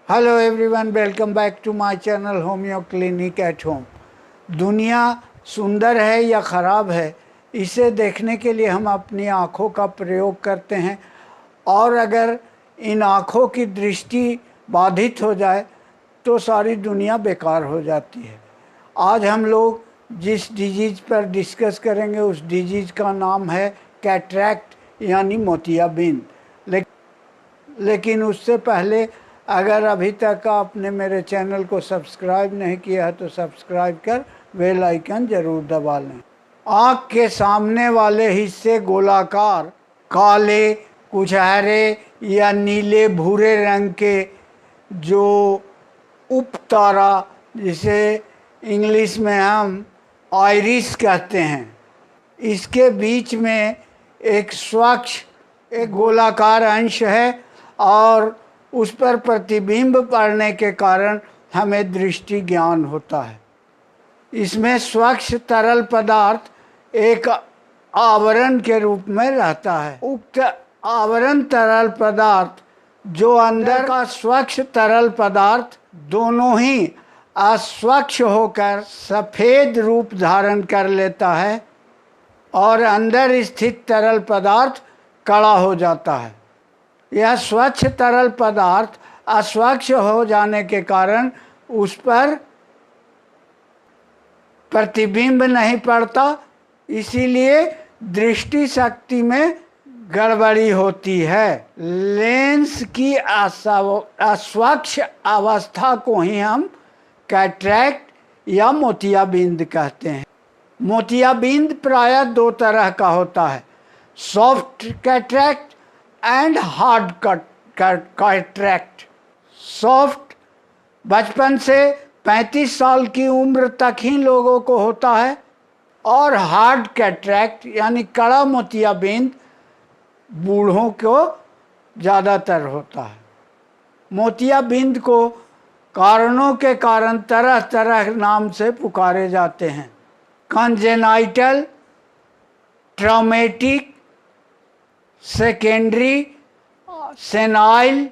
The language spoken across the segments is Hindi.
Hello everyone, welcome back to my channel homeo clinic at home. दुनिया सुंदर है या ख़राब है, इसे देखने के लिए हम अपनी आँखों का प्रयोग करते हैं। और अगर इन आँखों की दृष्टि बाधित हो जाए तो सारी दुनिया बेकार हो जाती है। आज हम लोग जिस डिजीज़ पर डिस्कस करेंगे उस डिजीज़ का नाम है कैटरैक्ट यानी मोतियाबिंद। लेकिन उससे पहले अगर अभी तक आपने मेरे चैनल को सब्सक्राइब नहीं किया है तो सब्सक्राइब कर बेल आइकन ज़रूर दबा लें। आँख के सामने वाले हिस्से गोलाकार, काले, कुचहरे या नीले भूरे रंग के जो उपतारा, जिसे इंग्लिश में हम आइरिस कहते हैं, इसके बीच में एक स्वच्छ एक गोलाकार अंश है और उस पर प्रतिबिंब पड़ने के कारण हमें दृष्टि ज्ञान होता है। इसमें स्वच्छ तरल पदार्थ एक आवरण के रूप में रहता है। उक्त आवरण तरल पदार्थ जो अंदर का स्वच्छ तरल पदार्थ दोनों ही अस्वच्छ होकर सफ़ेद रूप धारण कर लेता है और अंदर स्थित तरल पदार्थ कड़ा हो जाता है। यह स्वच्छ तरल पदार्थ अस्वच्छ हो जाने के कारण उस पर प्रतिबिंब नहीं पड़ता, इसीलिए दृष्टि शक्ति में गड़बड़ी होती है। लेंस की अस्वच्छ अवस्था को ही हम कैटरैक्ट या मोतियाबिंद कहते हैं। मोतियाबिंद प्रायः दो तरह का होता है, soft cataract and hard cataract. Soft बचपन से 35 साल की उम्र तक ही लोगों को होता है और हार्ड कैटरैक्ट यानी कड़ा मोतियाबिंद बूढ़ों को ज़्यादातर होता है। मोतियाबिंद को कारणों के कारण तरह तरह नाम से पुकारे जाते हैं। कंजेनाइटल, ट्रॉमेटिक, सेकेंडरी, सेनाइल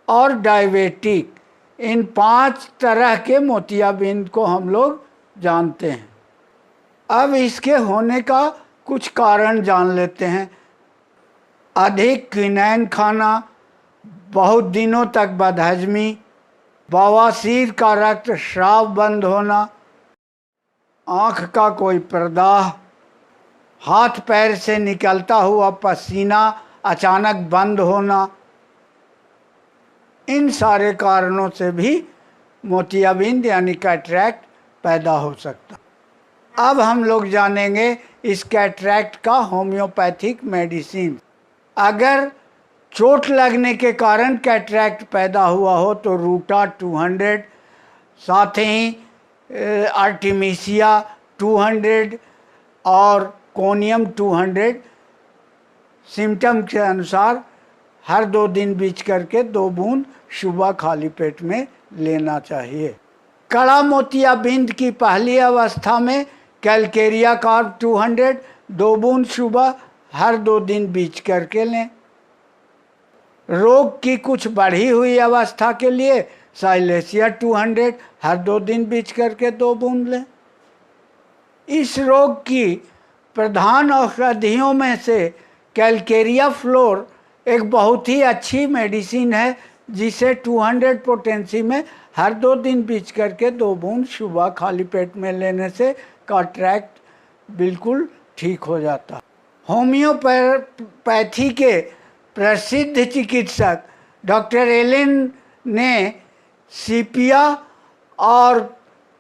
और डायबिटिक, इन 5 तरह के मोतियाबिंद को हम लोग जानते हैं। अब इसके होने का कुछ कारण जान लेते हैं। अधिक क्विनैन खाना, बहुत दिनों तक बदहजमी, बवासीर का रक्तस्राव बंद होना, आँख का कोई प्रदाह, हाथ पैर से निकलता हुआ पसीना अचानक बंद होना, इन सारे कारणों से भी मोतियाबिंद यानी कैटरैक्ट पैदा हो सकता। अब हम लोग जानेंगे इस कैटरैक्ट का होम्योपैथिक मेडिसिन। अगर चोट लगने के कारण कैटरैक्ट पैदा हुआ हो तो रूटा 200, साथ ही आर्टिमिसिया 200 और कोनियम 200 सिम्टम के अनुसार हर 2 दिन बीच करके 2 बूंद सुबह खाली पेट में लेना चाहिए। कड़ा मोतियाबिंद की पहली अवस्था में कैलकेरिया कार्ब 200 2 बूंद सुबह हर 2 दिन बीच करके लें। रोग की कुछ बढ़ी हुई अवस्था के लिए साइलेसिया 200 हर 2 दिन बीच करके 2 बूंद लें। इस रोग की प्रधान औषधियों में से कैलकेरिया फ्लोर एक बहुत ही अच्छी मेडिसिन है, जिसे 200 पोटेंसी में हर 2 दिन बीच करके 2 बूंद सुबह खाली पेट में लेने से कैटरैक्ट बिल्कुल ठीक हो जाता। होम्योपैथी के प्रसिद्ध चिकित्सक डॉक्टर एलेन ने सीपिया और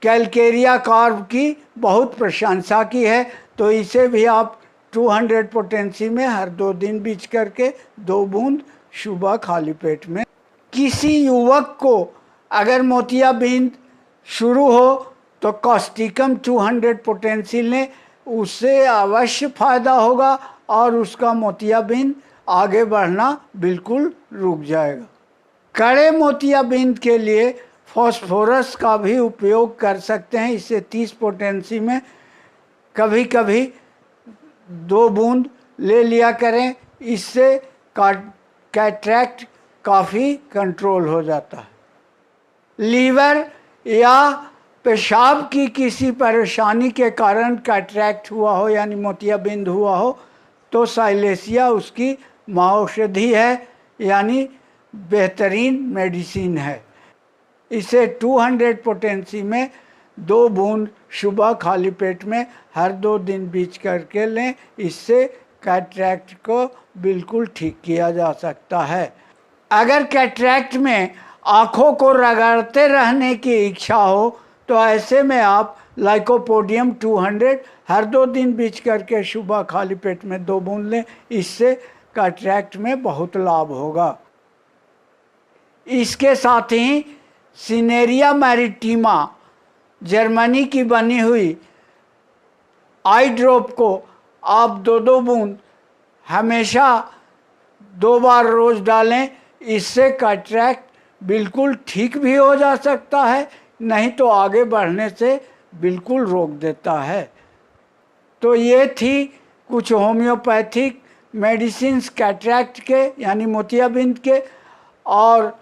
कैलकेरिया कार्ब की बहुत प्रशंसा की है, तो इसे भी आप 200 पोटेंसी में हर 2 दिन बीच करके 2 बूंद सुबह खाली पेट में। किसी युवक को अगर मोतियाबिंद शुरू हो तो कॉस्टिकम 200 पोटेंसी लें, उससे अवश्य फ़ायदा होगा और उसका मोतियाबिंद आगे बढ़ना बिल्कुल रुक जाएगा। कड़े मोतियाबिंद के लिए फास्फोरस का भी उपयोग कर सकते हैं। इसे 30 पोटेंसी में कभी कभी 2 बूंद ले लिया करें। इससे कैटरैक्ट काफ़ी कंट्रोल हो जाता है। लीवर या पेशाब की किसी परेशानी के कारण कैटरैक्ट हुआ हो यानी मोतियाबिंद हुआ हो तो साइलेसिया उसकी महाऔषधि है यानी बेहतरीन मेडिसिन है। इसे 200 पोटेंसी में 2 बूंद सुबह खाली पेट में हर 2 दिन बीच करके लें। इससे कैटरैक्ट को बिल्कुल ठीक किया जा सकता है। अगर कैटरैक्ट में आँखों को रगड़ते रहने की इच्छा हो तो ऐसे में आप लाइकोपोडियम 200 हर 2 दिन बीच करके सुबह खाली पेट में 2 बूंद लें। इससे कैटरैक्ट में बहुत लाभ होगा। इसके साथ ही सिनेरिया मैरिटीमा जर्मनी की बनी हुई आई ड्रॉप को आप 2-2 बूंद हमेशा 2 बार रोज डालें। इससे कैटरैक्ट बिल्कुल ठीक भी हो जा सकता है, नहीं तो आगे बढ़ने से बिल्कुल रोक देता है। तो ये थी कुछ होम्योपैथिक मेडिसिन्स कैटरैक्ट के यानी मोतियाबिंद के। और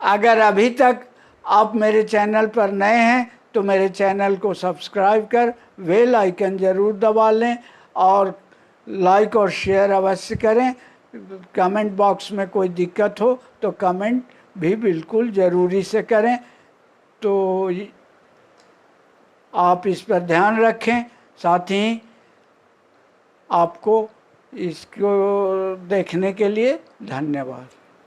अगर अभी तक आप मेरे चैनल पर नए हैं तो मेरे चैनल को सब्सक्राइब कर बेल आइकन ज़रूर दबा लें और लाइक और शेयर अवश्य करें। कमेंट बॉक्स में कोई दिक्कत हो तो कमेंट भी बिल्कुल ज़रूरी से करें। तो आप इस पर ध्यान रखें। साथ ही आपको इसको देखने के लिए धन्यवाद।